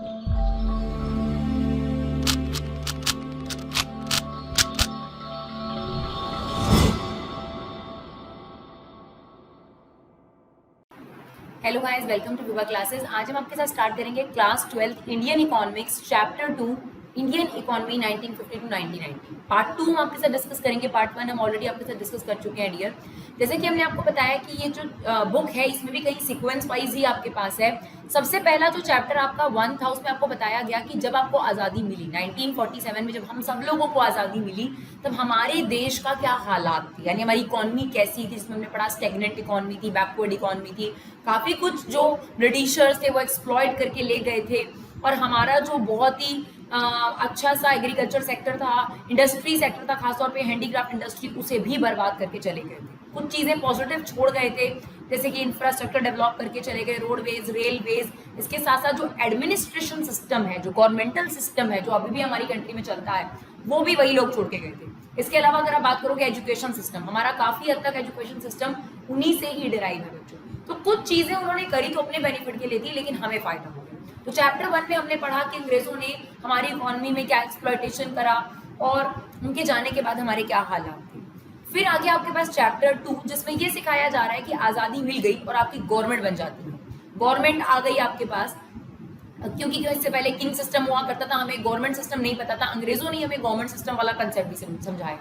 Hello guys, welcome to Viva classes. आज हम आपके साथ स्टार्ट करेंगे class 12 Indian economics chapter 2 Indian economy 1950 to 1990। Part 2 हम आपके साथ डिस्कस करेंगे। पार्ट 1 हम ऑलरेडी आपके साथ डिस्कस कर चुके हैं डियर। जैसे कि हमने आपको बताया कि ये जो बुक है इसमें भी कहीं सीक्वेंस वाइज ही आपके पास है। सबसे पहला जो चैप्टर आपका 1 था उसमें आपको बताया गया कि जब आपको आज़ादी मिली 1947 में, जब हम सब लोगों को आज़ादी मिली, तब हमारे देश का क्या हालात थी, यानी हमारी इकोनॉमी कैसी थी। जिसमें हमने पढ़ा स्टेगनेंट इकोनॉमी थी, बैकवर्ड इकोनॉमी थी, काफ़ी कुछ जो ब्रिटिशर्स थे वो एक्सप्लॉइट करके ले गए थे, और हमारा जो बहुत ही अच्छा सा एग्रीकल्चर सेक्टर था, इंडस्ट्री सेक्टर था, खासतौर पे हैंडीक्राफ्ट इंडस्ट्री, उसे भी बर्बाद करके चले गए थे। कुछ चीज़ें पॉजिटिव छोड़ गए थे, जैसे कि इंफ्रास्ट्रक्चर डेवलप करके चले गए, रोडवेज, रेलवेज। इसके साथ साथ जो एडमिनिस्ट्रेशन सिस्टम है, जो गवर्नमेंटल सिस्टम है, जो अभी भी हमारी कंट्री में चलता है, वो भी वही लोग छोड़ के गए थे। इसके अलावा अगर आप बात करोगे एजुकेशन सिस्टम, हमारा काफ़ी हद तक एजुकेशन सिस्टम उन्हीं से ही डिराइव है बच्चों। तो कुछ चीज़ें उन्होंने करी तो अपने बेनिफिट के लिए थी, लेकिन हमें फ़ायदा हो गया। तो चैप्टर 1 में हमने पढ़ा कि अंग्रेज़ों ने हमारी इकोनॉमी में क्या एक्सप्लॉयटेशन करा और उनके जाने के बाद हमारे क्या हालात थे। फिर आगे आपके पास चैप्टर 2 जिसमें ये सिखाया जा रहा है कि आज़ादी मिल गई और आपकी गवर्नमेंट बन जाती है, गवर्नमेंट आ गई आपके पास। क्योंकि इससे पहले किंग सिस्टम हुआ करता था, हमें गवर्नमेंट सिस्टम नहीं पता था, अंग्रेजों ने हमें गवर्नमेंट सिस्टम वाला कंसेप्ट भी समझाया।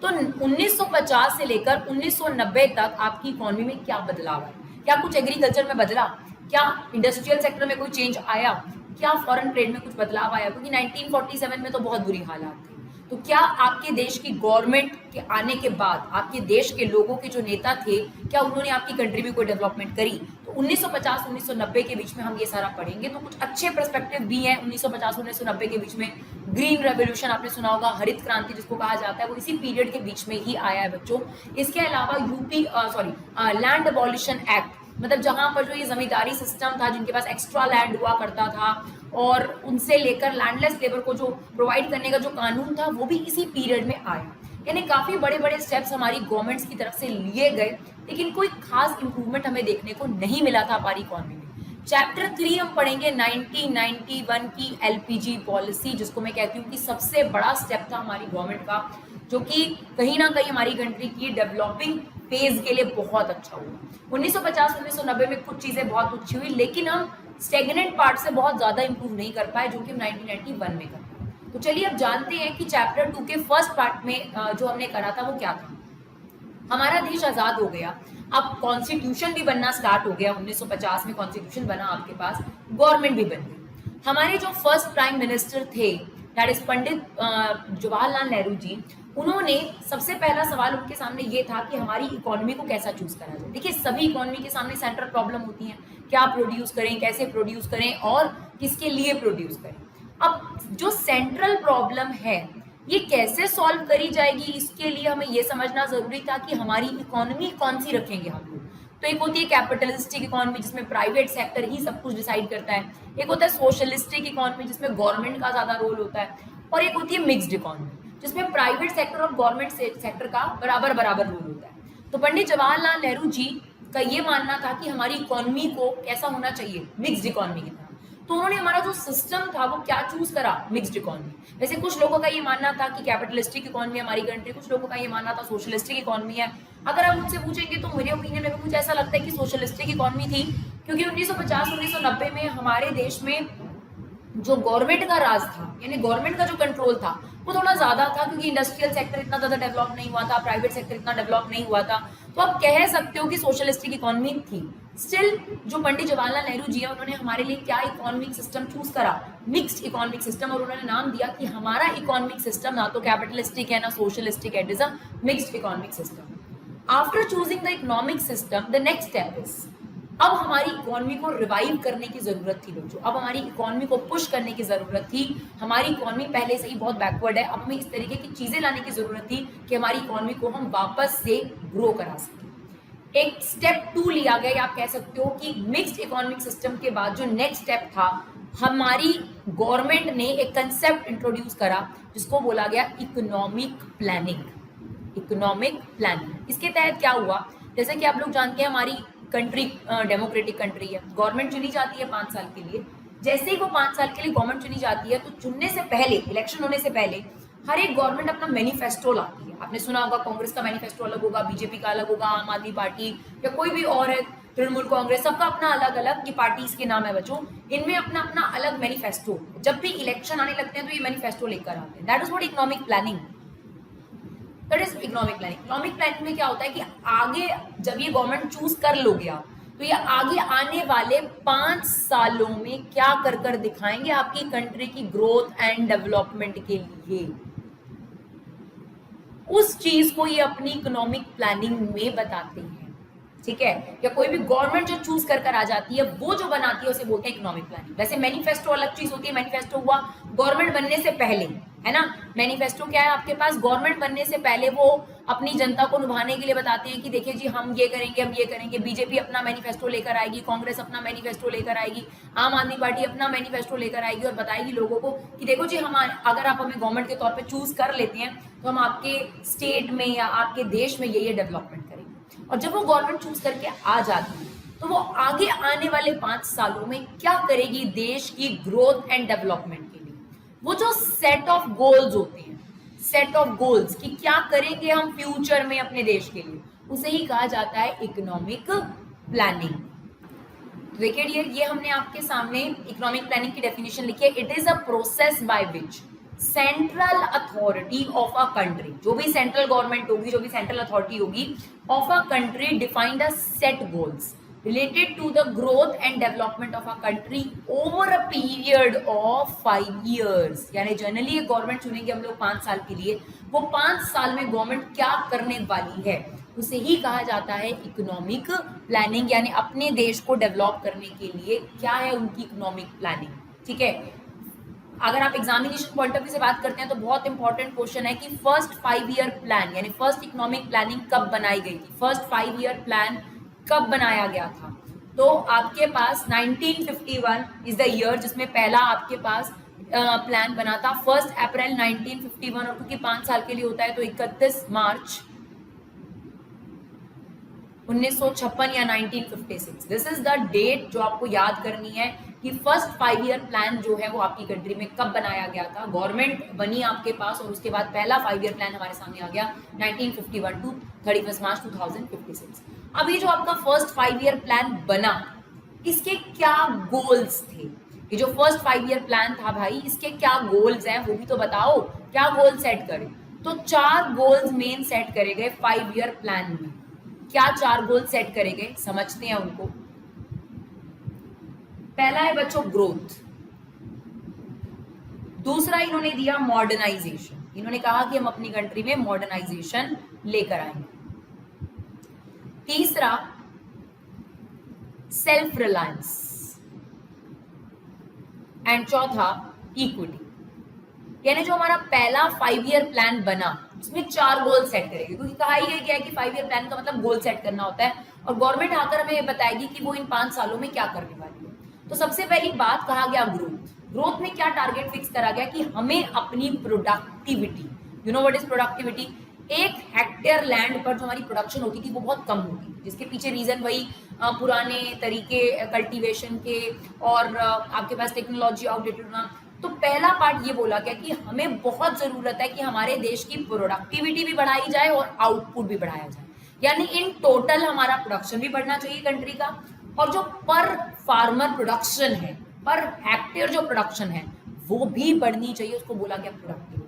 तो 1950 से लेकर 1990 तक आपकी इकोनॉमी में क्या बदलाव है, क्या कुछ एग्रीकल्चर में बदला, क्या इंडस्ट्रियल सेक्टर में कोई चेंज आया, क्या फॉरेन ट्रेड में कुछ बदलाव आया, क्योंकि 1947 में तो बहुत बुरी हालात थी। तो क्या आपके देश की गवर्नमेंट के आने के बाद आपके देश के लोगों के जो नेता थे, क्या उन्होंने आपकी कंट्री में कोई डेवलपमेंट करी? तो 1950-1990 के बीच में हम ये सारा पढ़ेंगे। तो कुछ अच्छे पर्सपेक्टिव भी हैं 1950-1990 के बीच में। ग्रीन रेवोल्यूशन आपने सुना होगा, हरित क्रांति जिसको कहा जाता है, वो इसी पीरियड के बीच में ही आया है बच्चों। इसके अलावा लैंड अबॉलिशन एक्ट, मतलब जहां पर जो ये जमींदारी सिस्टम था, जिनके पास एक्स्ट्रा लैंड हुआ करता था, और उनसे लेकर लैंडलेस लेबर को जो प्रोवाइड करने का जो कानून था, वो भी इसी पीरियड में आया। यानी काफ़ी बड़े बड़े स्टेप्स हमारी गवर्नमेंट्स की तरफ से लिए गए, लेकिन कोई खास इंप्रूवमेंट हमें देखने को नहीं मिला था हमारी इकोनॉमी में। चैप्टर 3 हम पढ़ेंगे 1991 की एलपीजी पॉलिसी, जिसको मैं कहती हूँ कि सबसे बड़ा स्टेप था हमारी गवर्नमेंट का, जो कि कहीं ना कहीं हमारी कंट्री की डेवलपिंग फेज के लिए बहुत अच्छा हुआ। 1950-1990 में कुछ चीज़ें बहुत अच्छी हुई, लेकिन हम स्टेगनेंट पार्ट से बहुत ज़्यादा इंप्रूव नहीं कर पाए, जो कि हम 1991 में कर पाए। तो चलिए अब जानते हैं कि चैप्टर 2 के फर्स्ट पार्ट में जो हमने करा था वो क्या था। हमारा देश आज़ाद हो गया, अब कॉन्स्टिट्यूशन भी बनना स्टार्ट हो गया। 1950 में कॉन्स्टिट्यूशन बना आपके पास, गवर्नमेंट भी बन गई। हमारे जो फर्स्ट प्राइम मिनिस्टर थे, दैट इज पंडित जवाहरलाल नेहरू जी, उन्होंने सबसे पहला सवाल उनके सामने ये था कि हमारी इकोनॉमी को कैसा चूज करा जाए। देखिए, सभी इकोनॉमी के सामने सेंट्रल प्रॉब्लम होती है, क्या प्रोड्यूस करें, कैसे प्रोड्यूस करें और किसके लिए प्रोड्यूस करें। अब जो सेंट्रल प्रॉब्लम है ये कैसे सॉल्व करी जाएगी, इसके लिए हमें ये समझना जरूरी था कि हमारी इकोनॉमी कौन सी रखेंगे हम लोग। तो एक होती है कैपिटलिस्टिक इकोनॉमी, जिसमें प्राइवेट सेक्टर ही सब कुछ डिसाइड करता है। एक होता है सोशलिस्टिक इकोनॉमी, जिसमें गवर्नमेंट का ज्यादा रोल होता है। और एक होती है मिक्स्ड इकोनॉमी, जिसमें प्राइवेट सेक्टर और गवर्नमेंट सेक्टर का बराबर बराबर रोल होता है। तो पंडित जवाहरलाल नेहरू जी का ये मानना था कि हमारी इकोनॉमी को कैसा होना चाहिए, मिक्स्ड इकोनॉमी की तरह। तो उन्होंने हमारा जो सिस्टम था वो क्या चूज करा, मिक्स्ड इकोनॉमी। वैसे कुछ लोगों का ये मानना था कि कैपिटलिस्टिक इकोनॉमी हमारी कंट्री, कुछ लोगों का ये मानना था सोशलिस्टिक इकोनॉमी है। अगर आप मुझसे पूछेंगे तो मेरे ओपिनियन में मुझे ऐसा लगता है कि सोशलिस्टिक इकोनॉमी थी, क्योंकि 1950-1990 में हमारे देश में जो गवर्नमेंट का राज था, यानी गवर्नमेंट का जो कंट्रोल था, वो थोड़ा ज्यादा था, क्योंकि इंडस्ट्रियल सेक्टर इतना ज्यादा डेवलप नहीं हुआ था, प्राइवेट सेक्टर इतना डेवलप नहीं हुआ था। तो आप कह सकते हो कि सोशलिस्टिक इकोनॉमी थी। स्टिल जो पंडित जवाहरलाल नेहरू जी है, उन्होंने हमारे लिए क्या इकोनॉमिक सिस्टम चूज करा, मिक्स्ड इकोनॉमिक सिस्टम, और उन्होंने नाम दिया कि हमारा इकोनॉमिक सिस्टम ना तो कैपिटलिस्टिक है ना सोशलिस्टिक है, it is a mixed economic system. After choosing the economic system, the next step is, अब हमारी इकोनॉमी को रिवाइव करने की जरूरत थी बच्चों। अब हमारी इकोनॉमी को पुश करने की जरूरत थी। हमारी इकोनॉमी पहले से ही बहुत बैकवर्ड है, अब हमें इस तरीके की चीजें लाने की जरूरत थी कि हमारी इकोनॉमी को हम वापस से ग्रो करा सकें। एक स्टेप 2 लिया गया, आप कह सकते हो कि मिक्स्ड इकोनॉमिक सिस्टम के बाद जो नेक्स्ट स्टेप था, हमारी गवर्नमेंट ने एक कंसेप्ट इंट्रोड्यूस करा जिसको बोला गया इकोनॉमिक प्लानिंग। इकोनॉमिक प्लानिंग, इसके तहत क्या हुआ, जैसे कि आप लोग जानते हैं हमारी कंट्री डेमोक्रेटिक कंट्री है, गवर्नमेंट चुनी जाती है 5 साल के लिए। जैसे ही वो 5 साल के लिए गवर्नमेंट चुनी जाती है तो चुनने से पहले, इलेक्शन होने से पहले हर एक गवर्नमेंट अपना मैनिफेस्टो लाती है। आपने सुना होगा कांग्रेस का मैनिफेस्टो अलग होगा, बीजेपी का अलग होगा, आम आदमी पार्टी या कोई भी और है, तृणमूल कांग्रेस, सबका अपना अलग अलग, ये पार्टीज के नाम है बच्चों, इनमें अपना अपना अलग मैनिफेस्टो। जब भी इलेक्शन आने लगते हैं तो ये मैनिफेस्टो लेकर आते हैं। That is what economic planning, that is economic planning. Economic planning में क्या होता है कि आगे जब ये गवर्नमेंट चूज कर लोगे आप, तो ये आगे आने वाले 5 सालों में क्या कर कर दिखाएंगे आपकी कंट्री की ग्रोथ एंड डेवलपमेंट के लिए, उस चीज को ये अपनी इकोनॉमिक प्लानिंग में बताते हैं। ठीक है, या कोई भी गवर्नमेंट जो चूज कर कर आ जाती है वो जो बनाती है उसे बोलते हैं इकोनॉमिक प्लानिंग। वैसे मैनिफेस्टो अलग चीज होती है, मैनिफेस्टो हुआ गवर्नमेंट बनने से पहले, है ना। मैनिफेस्टो क्या है आपके पास, गवर्नमेंट बनने से पहले वो अपनी जनता को लुभाने के लिए बताते हैं कि देखिए जी हम ये करेंगे, हम ये करेंगे। बीजेपी अपना मैनिफेस्टो लेकर आएगी, कांग्रेस अपना मैनिफेस्टो लेकर आएगी, आम आदमी पार्टी अपना मैनिफेस्टो लेकर आएगी और बताएगी लोगों को कि देखो जी हम, अगर आप हमें गवर्नमेंट के तौर पर चूज कर लेते हैं तो हम आपके स्टेट में या आपके देश में ये डेवलपमेंट करेंगे। और जब वो गवर्नमेंट चूज करके आ जाती है तो वो आगे आने वाले 5 सालों में क्या करेगी देश की ग्रोथ एंड डेवलपमेंट के लिए, वो जो सेट ऑफ गोल्स होते हैं, सेट ऑफ गोल्स कि क्या करेंगे हम फ्यूचर में अपने देश के लिए, उसे ही कहा जाता है इकोनॉमिक प्लानिंग। देखिए ये हमने आपके सामने इकोनॉमिक प्लानिंग की डेफिनेशन लिखी है। It is a process by which central authority of a country, जो भी सेंट्रल गवर्नमेंट होगी, जो भी सेंट्रल अथॉरिटी होगी of a country, defined a set goals related to the growth and development of a country over a period of 5 years। यानी generally एक government चुनेंगे हम लोग 5 साल के लिए, वो 5 साल में गवर्नमेंट क्या करने वाली है उसे ही कहा जाता है इकोनॉमिक प्लानिंग। यानी अपने देश को डेवलप करने के लिए क्या है उनकी इकोनॉमिक प्लानिंग। ठीक है, अगर आप एग्जामिनेशन पॉइंट ऑफ व्यू से बात करते हैं तो बहुत इंपॉर्टेंट क्वेश्चन है कि फर्स्ट 5 ईयर प्लान यानी फर्स्ट इकोनॉमिक प्लानिंग कब बनाई गई थी, फर्स्ट 5 ईयर प्लान कब बनाया गया था। तो आपके पास 1951 इज द ईयर जिसमें पहला आपके पास प्लान बना था, 1 अप्रैल 1951, और क्योंकि 5 साल के लिए होता है तो 31 मार्च 1956 या 1956। दिस इज द डेट जो आपको याद करनी है कि फर्स्ट 5 ईयर प्लान जो है वो आपकी कंट्री में कब बनाया गया था। गवर्नमेंट बनी आपके पास और उसके बाद पहला 5 ईयर प्लान हमारे सामने आ गया 1951 टू 31 मार्च 2056। अभी जो आपका फर्स्ट 5 ईयर प्लान बना, इसके क्या गोल्स थे, ये जो फर्स्ट 5 ईयर प्लान था भाई इसके क्या गोल्स हैं वो भी तो बताओ, क्या गोल सेट करें। तो 4 गोल्स मेन सेट करे गए 5 ईयर प्लान में। क्या 4 गोल सेट करे गए, समझते हैं उनको। पहला है बच्चों ग्रोथ, दूसरा इन्होंने दिया मॉडर्नाइजेशन, इन्होंने कहा कि हम अपनी कंट्री में मॉडर्नाइजेशन लेकर आएंगे। तीसरा सेल्फ रिलायंस, एंड चौथा इक्विटी। यानी जो हमारा पहला 5 ईयर प्लान बना उसमें 4 गोल सेट करेगी, क्योंकि कहा ही गया कि 5 ईयर प्लान का मतलब गोल सेट करना होता है और गवर्नमेंट आकर हमें बताएगी कि वो इन 5 सालों में क्या करने वाली है। तो सबसे पहली बात कहा गया ग्रोथ। ग्रोथ में क्या टारगेट फिक्स करा गया कि हमें अपनी productivity, you know what is productivity, 1 hectare land पर जो हमारी प्रोडक्शन होती थी वो बहुत कम होती थी, जिसके पीछे रीजन वही पुराने तरीके कल्टीवेशन के और आपके पास टेक्नोलॉजी आउटडेटेड होना। तो पहला पार्ट ये बोला गया कि हमें बहुत जरूरत है कि हमारे देश की प्रोडक्टिविटी भी बढ़ाई जाए और आउटपुट भी बढ़ाया जाए, यानी इन टोटल हमारा प्रोडक्शन भी बढ़ना चाहिए कंट्री का, और जो पर फार्मर प्रोडक्शन है, पर हेक्टेयर जो प्रोडक्शन है वो भी बढ़नी चाहिए, उसको बोला गया प्रोडक्टिविटी।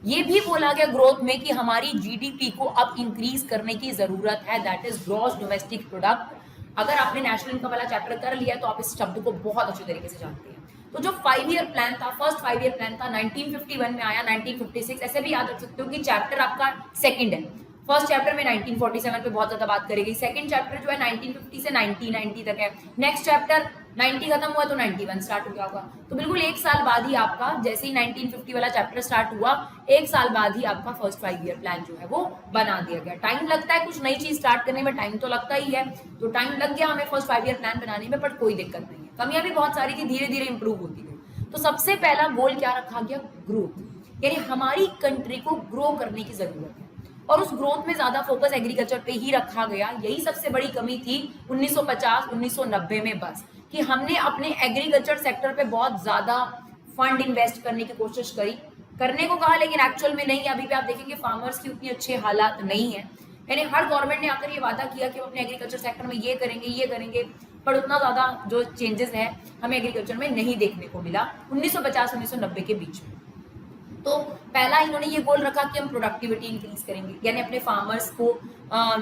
ये भी बोला गया ग्रोथ में कि हमारी जीडीपी को अब इंक्रीज करने की जरूरत है, that is gross domestic product. अगर आपने नेशनल इनकम वाला चैप्टर कर लिया तो आप इस शब्द को बहुत अच्छे तरीके से जानते हैं। तो जो 5 ईयर प्लान था, फर्स्ट 5 ईयर प्लान था 1951 में आया, 1956 ऐसे भी याद रख सकते हो कि चैप्टर आपका सेकंड है। फर्स्ट चैप्टर में 1947 पे बहुत ज्यादा बात करेगी, सेकंड चैप्टर जो है 1950 से 1990 तक है, नेक्स्ट चैप्टर 90 खत्म हुआ तो 91 स्टार्ट हो गया होगा। तो बिल्कुल 1 साल बाद ही आपका, जैसे ही 1950 वाला चैप्टर स्टार्ट हुआ 1 साल बाद ही आपका फर्स्ट 5 ईयर प्लान जो है वो बना दिया गया। टाइम लगता है, कुछ नई चीज स्टार्ट करने में टाइम तो लगता ही है, तो टाइम लग गया हमें फर्स्ट 5 ईयर प्लान बनाने में, बट कोई दिक्कत नहीं है, कमियां भी बहुत सारी थी, धीरे धीरे इंप्रूव होती गई। तो सबसे पहला गोल क्या रखा गया, ग्रोथ, यानी हमारी कंट्री को ग्रो करने की जरूरत है और उस ग्रोथ में ज्यादा फोकस एग्रीकल्चर पे ही रखा गया। यही सबसे बड़ी कमी थी 1950-1990 में बस, कि हमने अपने एग्रीकल्चर सेक्टर पे बहुत ज्यादा फंड इन्वेस्ट करने की कोशिश करने को कहा, लेकिन एक्चुअल में नहीं। अभी भी आप देखेंगे फार्मर्स की उतनी अच्छे हालात नहीं है। यानी हर गवर्नमेंट ने आकर ये वादा किया कि हम अपने एग्रीकल्चर सेक्टर में ये करेंगे, पर उतना ज्यादा जो चेंजेस है हमें एग्रीकल्चर में नहीं देखने को मिला 1950-1990 के बीच में। तो पहला इन्होंने ये गोल रखा कि हम प्रोडक्टिविटी इंक्रीज करेंगे, यानी अपने फार्मर्स को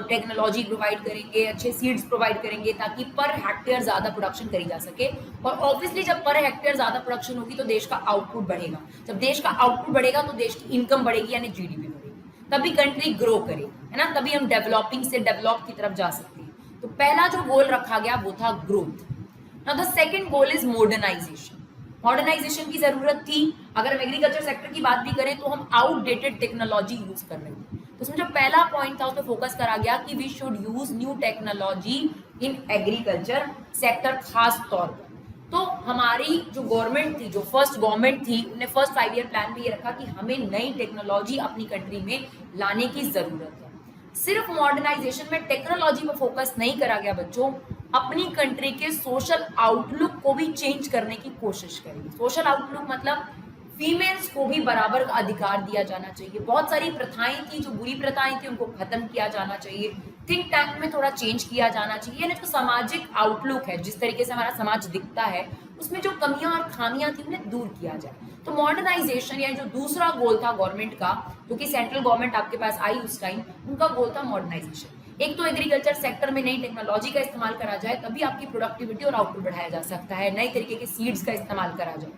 टेक्नोलॉजी प्रोवाइड करेंगे, अच्छे सीड्स प्रोवाइड करेंगे ताकि पर हेक्टेयर ज्यादा प्रोडक्शन करी जा सके। और ऑब्वियसली जब पर हेक्टेयर ज्यादा प्रोडक्शन होगी तो देश का आउटपुट बढ़ेगा, जब देश का आउटपुट बढ़ेगा तो देश की इनकम बढ़ेगी, यानी जीडीपी बढ़ेगी, तभी कंट्री ग्रो करेगी, है ना, तभी हम डेवलपिंग से डेवलप की तरफ जा सकते हैं। तो पहला जो गोल रखा गया वो था growth. Now the second goal is modernisation. Modernisation की जरूरत थी। अगर हम एग्रीकल्चर सेक्टर की बात भी करें तो हम आउटडेटेड टेक्नोलॉजी यूज कर रहे थे। तो उसमें जो पहला पॉइंट था उस पर फोकस करा गया कि we should use new technology in agriculture sector. खास तौर पर तो हमारी जो गवर्नमेंट थी, जो फर्स्ट गवर्नमेंट थी, उन्हें फर्स्ट 5 ईयर प्लान में ये रखा कि हमें नई टेक्नोलॉजी अपनी कंट्री में लाने की जरूरत है। सिर्फ मॉडर्नाइजेशन में टेक्नोलॉजी पर फोकस नहीं करा गया बच्चों, अपनी कंट्री के सोशल आउटलुक को भी चेंज करने की कोशिश करेंगे। सोशल आउटलुक मतलब फीमेल्स को भी बराबर का अधिकार दिया जाना चाहिए। बहुत सारी प्रथाएं थी, जो बुरी प्रथाएं थी उनको खत्म किया जाना चाहिए। थिंक टैंक में थोड़ा चेंज किया जाना चाहिए, यानी जो सामाजिक आउटलुक है, जिस तरीके से हमारा समाज दिखता है, उसमें जो कमियां और खामियां थी उन्हें दूर किया जाए। तो मॉडर्नाइजेशन या जो दूसरा गोल था गवर्नमेंट का, जो कि सेंट्रल गवर्नमेंट आपके पास आई उस टाइम, उनका गोल था मॉडर्नाइजेशन। एक तो एग्रीकल्चर सेक्टर में नई टेक्नोलॉजी का इस्तेमाल करा जाए, तभी आपकी प्रोडक्टिविटी और आउटपुट बढ़ाया जा सकता है। नए तरीके के सीड्स का इस्तेमाल करा जाए,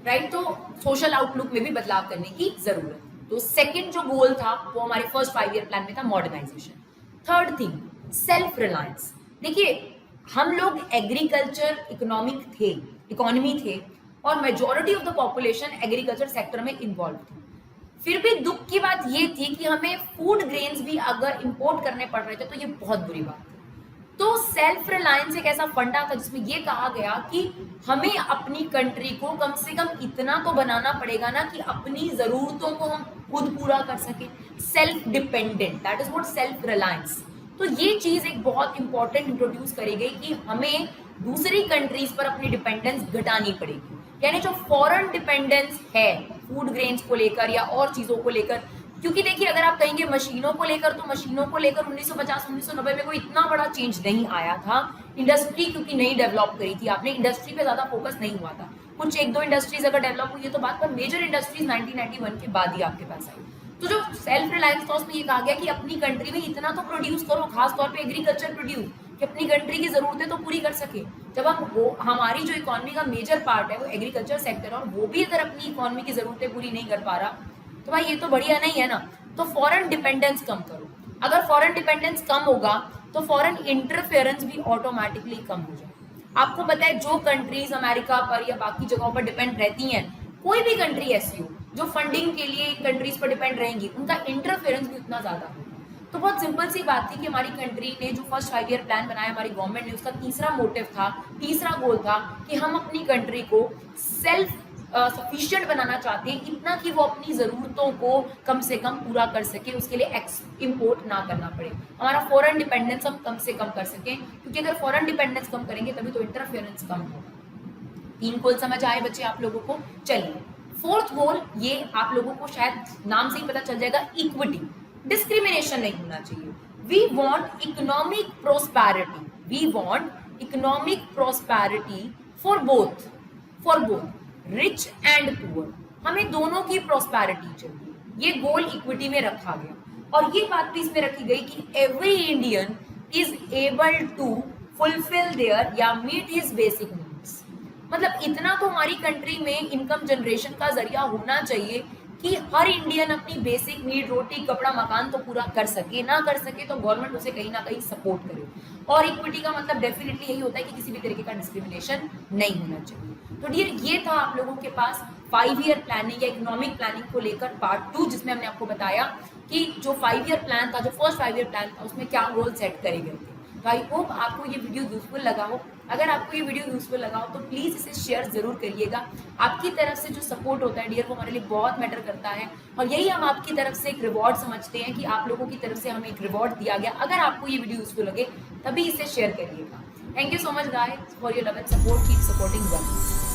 राइट। तो सोशल आउटलुक में भी बदलाव करने की जरूरत। तो सेकंड जो गोल था वो हमारे फर्स्ट 5 ईयर प्लान में था modernisation. Third thing self reliance. देखिए हम लोग एग्रीकल्चर इकोनॉमी थे और majority of the population agriculture sector में इन्वॉल्व थी। फिर भी दुख की बात ये थी कि हमें फूड ग्रेन्स भी अगर इंपोर्ट करने पड़ रहे थे तो ये बहुत बुरी बात थी। तो सेल्फ रिलायंस एक ऐसा फंडा था जिसमें ये कहा गया कि हमें अपनी कंट्री को कम से कम इतना तो बनाना पड़ेगा ना कि अपनी जरूरतों को हम खुद पूरा कर सके। Self dependent, that is what self reliance. तो ये चीज एक बहुत इंपॉर्टेंट इंट्रोड्यूस करी गई कि हमें दूसरी कंट्रीज पर अपनी डिपेंडेंस घटानी पड़ेगी। यानी जो फॉरेन डिपेंडेंस है फूड ग्रेन्स को लेकर या और चीजों को लेकर, क्योंकि देखिए अगर आप कहेंगे मशीनों को लेकर, तो मशीनों को लेकर 1950-1990 में कोई इतना बड़ा चेंज नहीं आया था। इंडस्ट्री क्योंकि नहीं डेवलप करी थी आपने, इंडस्ट्री पे ज्यादा फोकस नहीं हुआ था। कुछ एक दो इंडस्ट्रीज अगर डेवलप हुई है तो बात, पर मेजर इंडस्ट्रीज 1991 के बाद ही आपके पास आई। तो जो सेल्फ रिलायंस था उसमें ये कहा गया कि अपनी कंट्री में इतना तो प्रोड्यूस करो, खासतौर पर एग्रीकल्चर प्रोड्यूस, कि अपनी कंट्री की जरूरतें तो पूरी कर सके। जब हम हमारी जो इकोनॉमी का मेजर पार्ट है वो एग्रीकल्चर सेक्टर है और वो भी अगर अपनी इकोनॉमी की जरूरतें पूरी नहीं कर पा रहा तो भाई ये तो बढ़िया नहीं है ना। तो फॉरेन डिपेंडेंस कम करो। अगर फॉरेन डिपेंडेंस कम होगा तो फॉरेन इंटरफेरेंस भी ऑटोमेटिकली कम हो जाए। आपको पता है जो कंट्रीज अमेरिका पर या बाकी जगहों पर डिपेंड रहती हैं, कोई भी कंट्री ऐसी हो जो फंडिंग के लिए कंट्रीज पर डिपेंड रहेंगी, उनका इंटरफेरेंस भी उतना ज्यादा होगा। तो बहुत सिंपल सी बात थी कि हमारी कंट्री ने जो फर्स्ट 5 ईयर प्लान बनाया हमारी गवर्नमेंट ने, उसका तीसरा मोटिव था, तीसरा गोल था कि हम अपनी कंट्री को सेल्फ सफिशिएंट बनाना चाहते हैं, इतना कि वो अपनी ज़रूरतों को कम से कम पूरा कर सके, उसके लिए इम्पोर्ट ना करना पड़े, हमारा फॉरेन डिपेंडेंस हम कम से कम कर सकें। क्योंकि अगर फॉरेन डिपेंडेंस कम करेंगे तभी तो इंटरफेरेंस कम होगा। 3 गोल समझ आए बच्चे आप लोगों को? चलिए फोर्थ गोल, ये आप लोगों को शायद नाम से ही पता चल जाएगा, इक्विटी। डिस्क्रिमिनेशन नहीं होना चाहिए। We want economic prosperity, we want economic prosperity for both rich and poor. हमें दोनों की प्रोस्पैरिटी चाहिए, ये गोल इक्विटी में रखा गया। और ये बात भी इसमें रखी गई कि every Indian is able to fulfil their या मीट हिज बेसिक नीड्स। मतलब इतना तो हमारी कंट्री में इनकम जनरेशन का जरिया होना चाहिए कि हर इंडियन अपनी बेसिक नीड, रोटी कपड़ा मकान तो पूरा कर सके, ना कर सके तो गवर्नमेंट उसे कहीं ना कहीं सपोर्ट करे। और इक्विटी का मतलब डेफिनेटली यही होता है कि किसी भी तरीके का डिस्क्रिमिनेशन नहीं होना चाहिए। तो डियर ये था आप लोगों के पास 5 ईयर प्लानिंग या इकोनॉमिक प्लानिंग को लेकर पार्ट 2, जिसमें हमने आपको बताया कि जो 5 ईयर प्लान था, जो फर्स्ट 5 ईयर प्लान था, उसमें क्या गोल सेट करे गए थे। तो आई होप आपको ये वीडियो यूजफुल लगा हो। अगर आपको ये वीडियो यूजफुल लगा हो तो प्लीज़ इसे शेयर जरूर करिएगा। आपकी तरफ से जो सपोर्ट होता है डियर, वो हमारे लिए बहुत मैटर करता है और यही हम आपकी तरफ से एक रिवॉर्ड समझते हैं कि आप लोगों की तरफ से हमें एक रिवॉर्ड दिया गया। अगर आपको ये वीडियो यूजफुल लगे तभी इसे शेयर करिएगा। Thank you so much guys for your love and support. Keep supporting Viva.